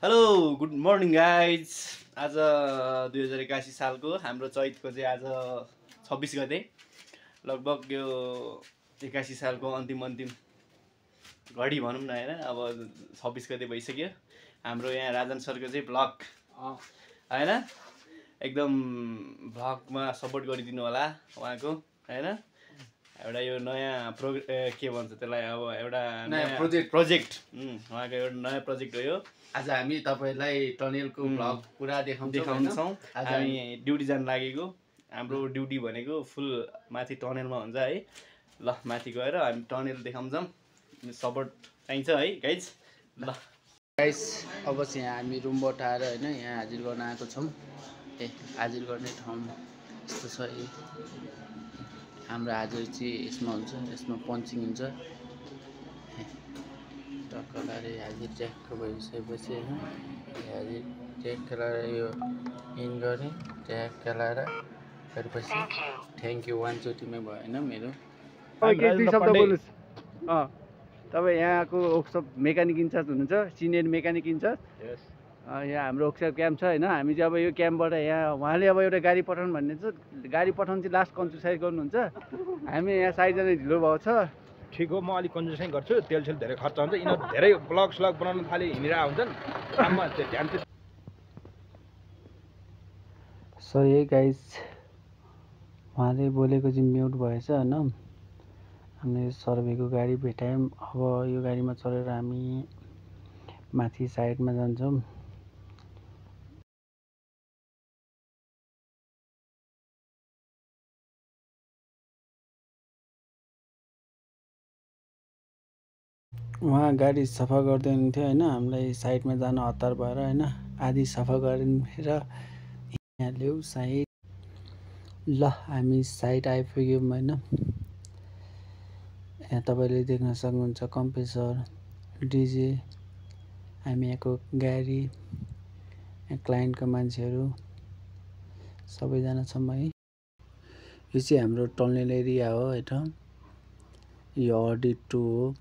Hello good morning guys. आज 2081 सालको हाम्रो चैतको चाहिँ आज 26 गते, लगभग यो 81 सालको अन्तिम घडी भनौँ न होइन। अब 26 गते भइसक्यो। हाम्रो यहाँ राजन सरको चाहिँ भ्लग होइन, एकदम भ्लगमा सपोर्ट गरिदिनु होला उहाँको होइन। एउटा यो नयाँ के भन्छ त्यसलाई, अब एउटा नयाँ प्रोजेक्ट उहाँको एउटा नयाँ प्रोजेक्ट हो यो। आज हामी तपाईलाई टनेलको भ्लग पुरा देखाउँछौँ। हामी ड्युटी जान लागेको, हाम्रो ड्युटी भनेको फुल माथि टनेलमा हुन्छ है। ल माथि गएर हामी टनेल देखाउँछौँ, सपोर्ट चाहिन्छ है गाइज। ल गाइस, अब चाहिँ हामी रुमबाट आएर होइन यहाँ हाजिर गर्न आएको छौँ। हाजिर गर्ने ठाउँ यस्तो छ। हाम्रो हाजिर चाहिँ यसमा हुन्छ, यसमा पन्चिङ हुन्छ। टक्क लगाएर हाजिर ट्याक्क भइसकेपछि होइन हाजिर ट्याक्क लगाएर यो इन गर्ने, ट्याक्क लगाएर गरेपछि थ्याङ्क यू वानचोटिमै भयो होइन मेरो। के शब्द बोल्नुहोस्। तपाईँ यहाँको वर्कसप मेकानिक इन्चार्ज हुनुहुन्छ, सिनियर मेकानिक इन्चार्ज। यहाँ हाम्रो वर्कसप क्याम्प छ होइन। हामी चाहिँ अब यो क्याम्पबाट यहाँ उहाँले अब एउटा गाडी पठाउनु भन्ने छ। गाडी पठाउनु चाहिँ लास्ट कन्जुसाइज गर्नुहुन्छ। हामी यहाँ साइडजना ढिलो भएको छ। ठिक हो, म अलिक कन्जुसाइ गर्छु। तेलसेल धेरै खर्च हुन्छ। यिनीहरू धेरै ब्लग स्लग बनाउन थाले हिँडिरहेको हुन्छन्। काममा ध्यान चाहिँ सरी है गाइज, उहाँले बोलेको चाहिँ म्युट भएछ होइन। हामीले सर्वेको गाडी भेटायौँ। अब यो गाडीमा चढेर हामी माथि साइडमा जान्छौँ। उहाँ गाडी सफा गर्दै हुनुहुन्थ्यो होइन। हामीलाई साइडमा जान हतार भएर होइन आधी सफा गरेर यहाँ ल्याऊ साइड। ल हामी साइड आइपुग्यौँ होइन। यहाँ तपाईँले देख्न सक्नुहुन्छ कम्प्रेसर, डिजे, हामी यहाँको गाडी, यहाँ क्लाइन्टको मान्छेहरू सबैजना छौँ है। यो चाहिँ हाम्रो टनल एरिया हो होइन। यो अडिट 2 हो।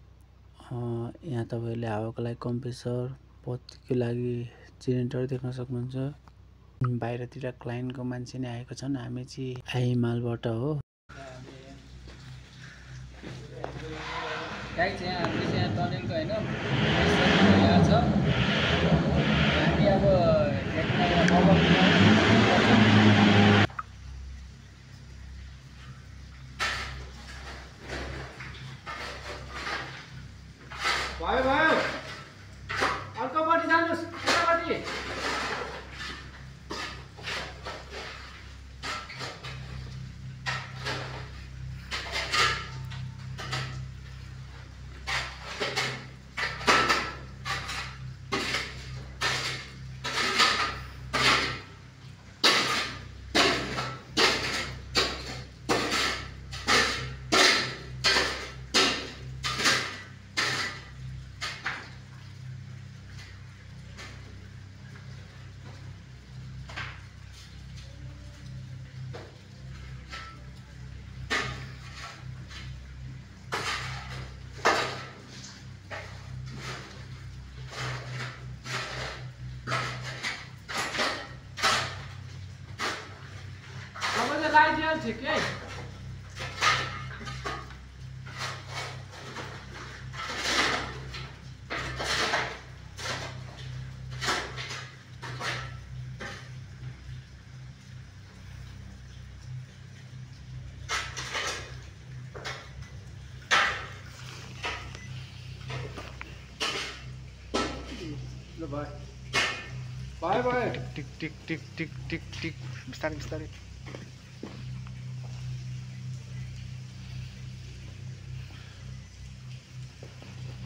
यहाँ तपाईँहरूले हावाको लागि कम्प्रेसर, बत्तीको लागि जेनेरेटर देख्न सक्नुहुन्छ। बाहिरतिर क्लाइन्टको मान्छे नै आएको छन्। हामी चाहिँ आइमालबाट हो। गाइस, यहाँ हाम्रो चाहिँ यहाँ टनेलको होइन यहाँ छ। हामी अब भयो अर्कोपट्टि जानुहोस्, अर्कोपट्टि। ठिकै ल भयो टिक टिक टिक टिक टिक टिक बिस्तारै बिस्तारै।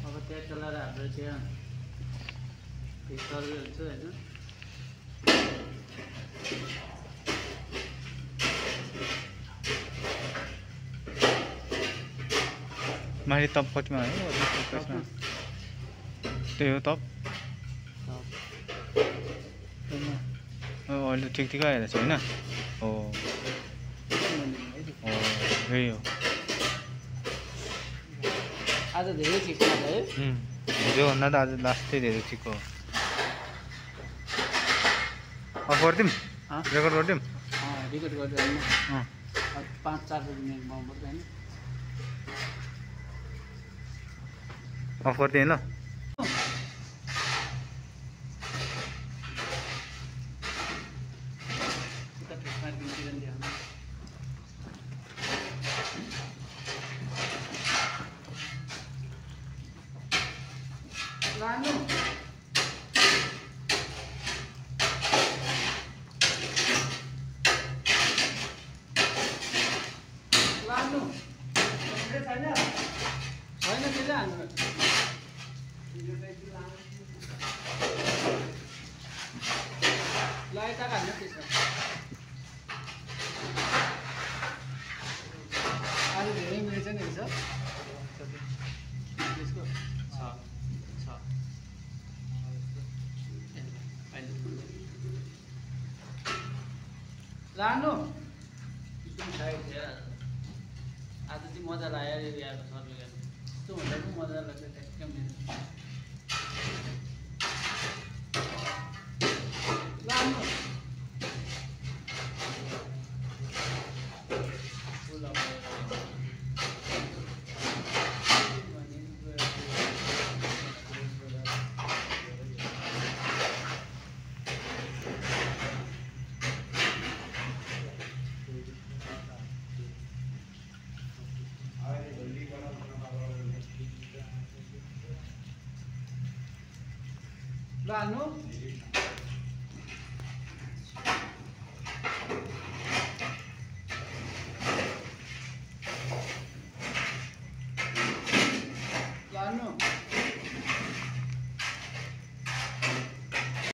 अब त्यहाँ चलाएर हाम्रो त्यहाँ सर्वे हुन्छ होइन। माथि तप कतिमा हो? त्यही हो तप। अहिले ठिक ठिक आइरहेछ होइन। हो यही हो। आज धेरै ठिक छ है। हिजोभन्दा त आज लास्टै धेरै ठिक हो। अफ गरिदिउँ हाँ? रेकर्ड गरिदिउँ रिकर्ड गरेर होइन अँ 5-4 मिनट बनाउनु पर्छ होइन अफ गरिदिएँ ल उता ठेसमा दिन्छ ध्यान लानु लानु छैन छैन त्यसले हाल्नु लाइट हाल्नु त्यसमा आज धेरै मिलेछ नि सर त्यसको छ लानु एकदम साइड थियो आज चाहिँ मजा लाग्यो यार सरले यस्तो हुँदा पनि मजा लाग्छ एकदम लानु लानु